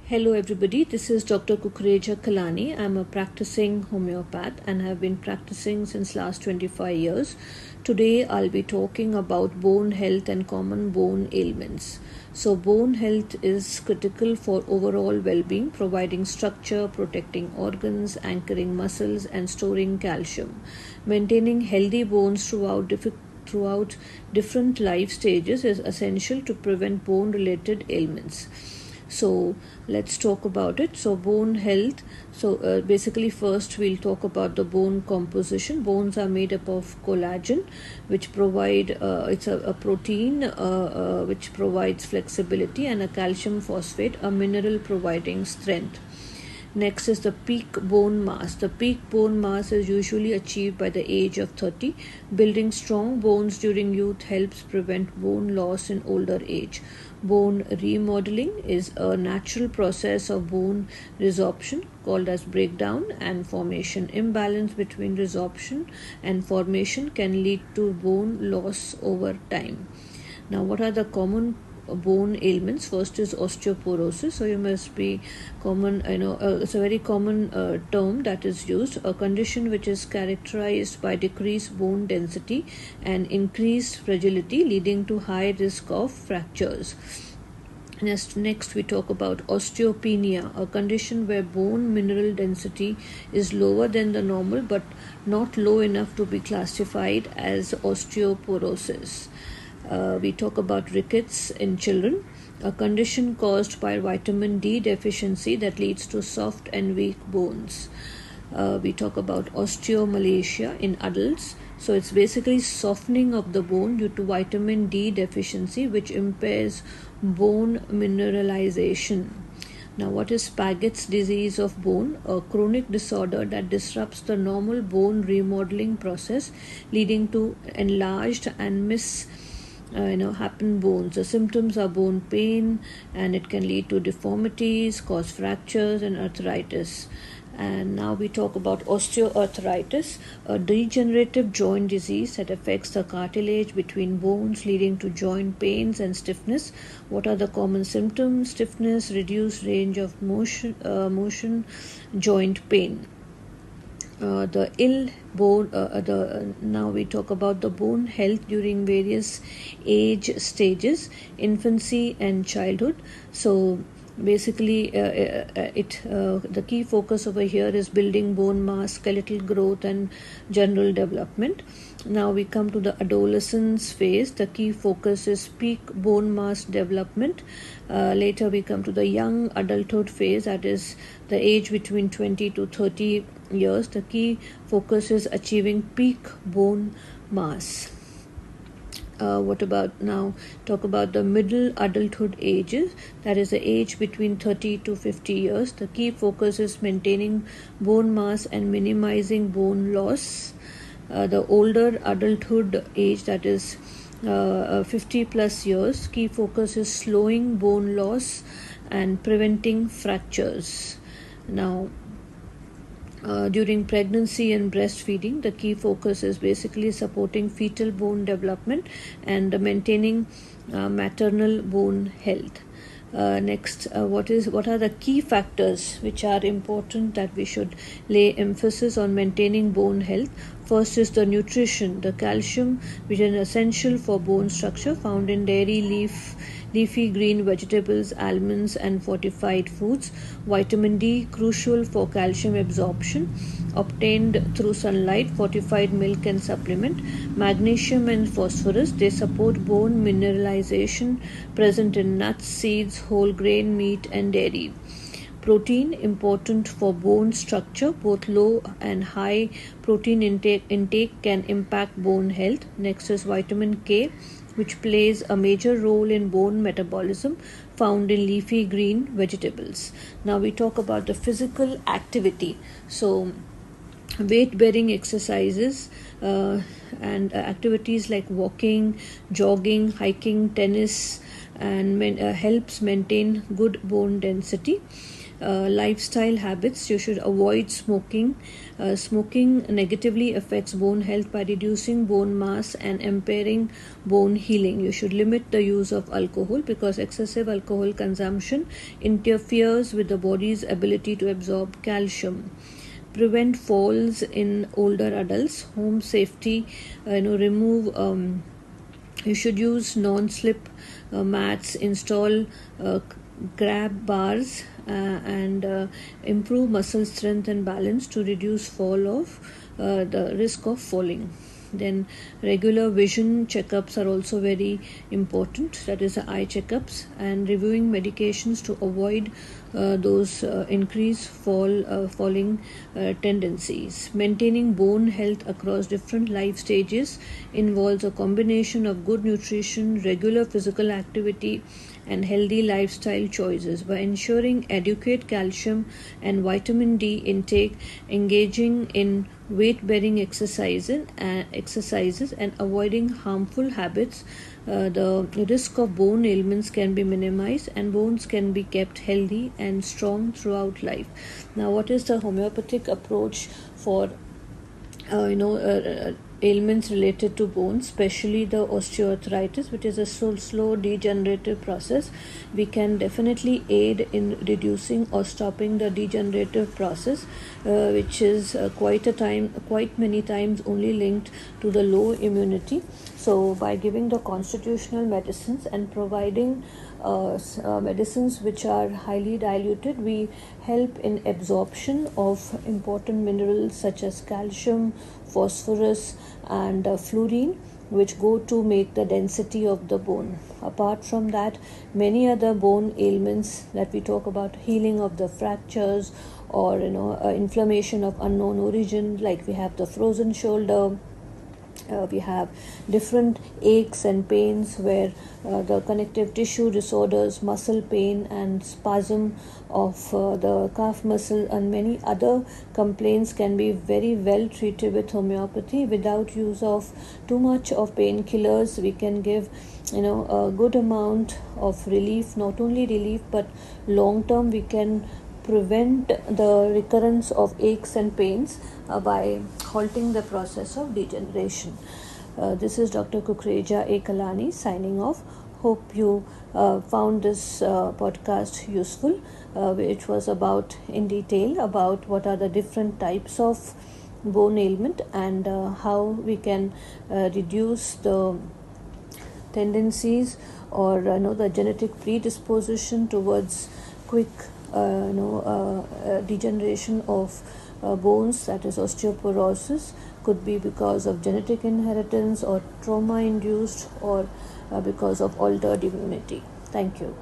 Hello everybody, this is Dr. Kukreja Kalani. I'm a practicing homeopath and have been practicing since last 25 years. Today I'll be talking about bone health and common bone ailments. So bone health is critical for overall well-being, providing structure, protecting organs, anchoring muscles and storing calcium. Maintaining healthy bones throughout different life stages is essential to prevent bone-related ailments. So let's talk about it. So bone health. So basically first we'll talk about the bone composition. Bones are made up of collagen, which provide it's a protein which provides flexibility, and a calcium phosphate, a mineral providing strength. Next is the peak bone mass. The peak bone mass is usually achieved by the age of 30. Building strong bones during youth helps prevent bone loss in older age. Bone remodeling is a natural process of bone resorption called as breakdown and formation. Imbalance between resorption and formation can lead to bone loss over time. Now, what are the common bone ailments? First is osteoporosis. So you must be common, it's a very common term that is used, a condition which is characterized by decreased bone density and increased fragility, leading to high risk of fractures. Next we talk about osteopenia, a condition where bone mineral density is lower than the normal but not low enough to be classified as osteoporosis. We talk about rickets in children, a condition caused by vitamin D deficiency that leads to soft and weak bones. We talk about osteomalacia in adults. So it's basically softening of the bone due to vitamin D deficiency, which impairs bone mineralization. Now, what is Paget's disease of bone? A chronic disorder that disrupts the normal bone remodeling process, leading to enlarged and happen bones. The symptoms are bone pain, and it can lead to deformities, cause fractures and arthritis. And now we talk about osteoarthritis, a degenerative joint disease that affects the cartilage between bones, leading to joint pains and stiffness. What are the common symptoms? Stiffness, reduced range of motion, joint pain. Now we talk about the bone health during various age stages, infancy and childhood. So basically the key focus over here is building bone mass, skeletal growth and general development. Now we come to the adolescence phase. The key focus is peak bone mass development. Later we come to the young adulthood phase, that is the age between 20 to 30 years. The key focus is achieving peak bone mass. What about now? Talk about the middle adulthood ages, that is the age between 30 to 50 years. The key focus is maintaining bone mass and minimizing bone loss. The older adulthood age, that is 50 plus years, key focus is slowing bone loss and preventing fractures. Now, during pregnancy and breastfeeding, the key focus is basically supporting fetal bone development and maintaining maternal bone health. Next, what are the key factors which are important that we should lay emphasis on maintaining bone health? First is the nutrition. The calcium, which is essential for bone structure, found in dairy, leafy green vegetables, almonds and fortified foods. Vitamin D, crucial for calcium absorption, obtained through sunlight, fortified milk and supplement. Magnesium and phosphorus, they support bone mineralization, present in nuts, seeds, whole grain meat and dairy. Protein, important for bone structure. Both low and high protein intake can impact bone health. Next is vitamin K, which plays a major role in bone metabolism, found in leafy green vegetables. Now we talk about the physical activity. So weight bearing exercises and activities like walking, jogging, hiking, tennis and helps maintain good bone density. Lifestyle habits: you should avoid smoking. Smoking negatively affects bone health by reducing bone mass and impairing bone healing. You should limit the use of alcohol because excessive alcohol consumption interferes with the body's ability to absorb calcium. Prevent falls in older adults. Home safety: remove. You should use non-slip mats, install grab bars, and improve muscle strength and balance to reduce the risk of falling. Then regular vision checkups are also very important, that is the eye checkups, and reviewing medications to avoid those increased falling tendencies. Maintaining bone health across different life stages involves a combination of good nutrition, regular physical activity, and healthy lifestyle choices. By ensuring adequate calcium and vitamin D intake, engaging in weight-bearing exercises and avoiding harmful habits, the risk of bone ailments can be minimized and bones can be kept healthy and strong throughout life. Now, what is the homeopathic approach for ailments related to bones, especially the osteoarthritis, which is a slow degenerative process? We can definitely aid in reducing or stopping the degenerative process, which is quite many times only linked to the low immunity. So by giving the constitutional medicines and providing medicines which are highly diluted, we help in absorption of important minerals such as calcium, phosphorus, and fluorine, which go to make the density of the bone. Apart from that, many other bone ailments that we talk about, healing of the fractures or inflammation of unknown origin, like we have the frozen shoulder. We have different aches and pains where the connective tissue disorders, muscle pain and spasm of the calf muscle, and many other complaints can be very well treated with homeopathy without use of too much of painkillers. We can give a good amount of relief, not only relief but long term we can prevent the recurrence of aches and pains by halting the process of degeneration. This is Dr. Kukreja A. Kalani signing off. Hope you found this podcast useful, which was about in detail about what are the different types of bone ailment and how we can reduce the tendencies or the genetic predisposition towards quick degeneration of bones, that is osteoporosis. Could be because of genetic inheritance or trauma induced or because of altered immunity. Thank you.